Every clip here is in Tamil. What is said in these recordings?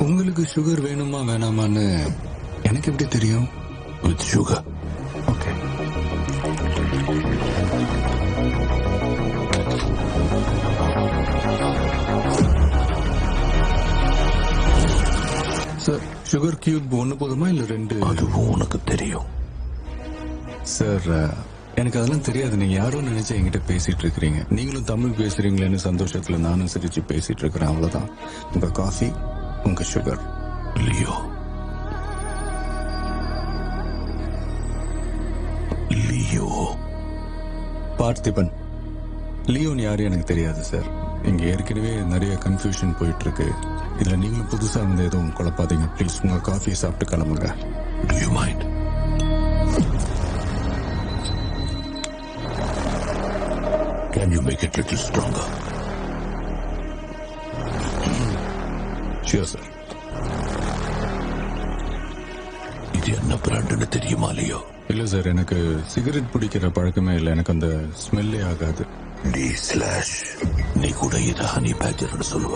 உங்களுக்கு சுகர் வேணுமா வேணாமான்னு எனக்கு எப்படி தெரியும்? With sugar. Okay. Sir, sugar cube ஒன்று போதுமா இல்லை 2? அதுவும் உனக்கு தெரியும். சார், எனக்கு அதெல்லாம் தெரியாது. நீங்க யாரும் நினைச்சு என்கிட்ட பேசிட்டு இருக்கிறீங்க. நீங்களும் தமிழ் பேசுறீங்களேன்னு சந்தோஷத்துல நானும் சிரிச்சு பேசிட்டு இருக்கிறேன், அவ்வளவுதான். உங்க காஃபி, உங்க சுகர். லியோ, லியோ. பார்த்திபன். லியோன்னு யாரும் எனக்கு தெரியாது சார். இங்க ஏற்கனவே நிறைய கன்ஃபியூஷன் போயிட்டு இருக்கு. இதுல நீங்களும் புதுசா வந்து எதுவும் குழப்பாதீங்க ப்ளீஸ். உங்க காஃபியை சாப்பிட்டு கிளம்புங்க. Do you mind? Can you make it a little stronger? Sure, sir. இது என்ன பிராண்டுன்னு தெரியுமா லியோ? இல்ல சார், எனக்கு சிகரெட் பிடிக்கிற பழக்கமே இல்லை. எனக்கு அந்த ஸ்மெல்லே ஆகாது. நீ கூட இதை ஹனி பேஜர்னு சொல்லுவ,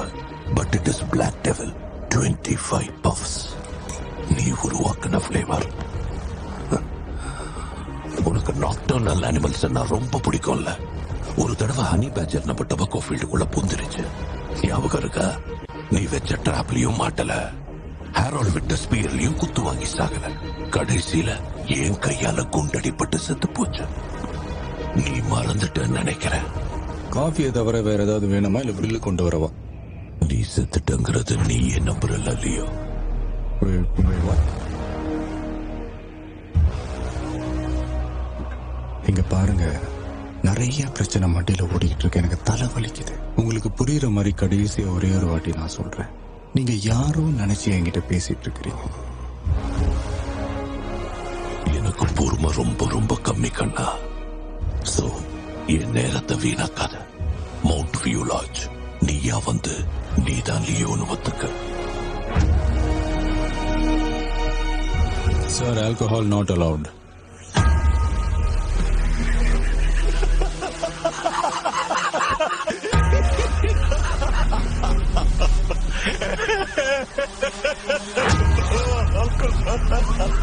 but it is black devil 25 puffs. நீ உருவாக்குன ஃபிளேவர். உனக்கு நாக்டர்னல் அனிமல்ஸ் ரொம்ப பிடிக்கும்ல. ஒரு தடவை ஹனி பேஜர் நம்ம டொபாக்கோ ஃபீல்டுக்குள்ள புந்துருச்சு. ஞாபகம் இருக்கா? நீ வச்ச டிராப்லயும் மாட்டல, ஹேரோல் விட்ட ஸ்பீர்லயும் குத்து வாங்கி சாகல. கடைசியில என் கையால குண்டடிப்பட்டு செத்து போச்சு. நீ மறந்துட்டேன்னு நினைக்கிறேன். காஃபியை தவிர வேற ஏதாவது வேணுமா இல்ல பில்லு கொண்டு வரவா? நீ செத்துட்டங்கிறது நீ என்ன நம்புறல லியோ? இங்க பாருங்க, நிறைய பிரச்சனை மண்டியில ஓடிக்கிட்டு இருக்கு. எனக்கு தலை வலிக்குது. உங்களுக்கு புரியுற மாதிரி கடைசியா ஒரே ஒரு வாட்டி நான் சொல்றேன். நீங்க யாரும் நினைச்சு என்கிட்ட பேசிட்டு இருக்கிறீங்க. எனக்கு பொறுமை ரொம்ப ரொம்ப கம்மி கண்ணா. சோ என் நேரத்தை வீணாக்காத. மவுண்ட் வியூ லாட்ஜ் நீயா வந்து நீதான் லியோன்னு ஒத்துக்க. Sir, alcohol not allowed. Ha ha ha ha!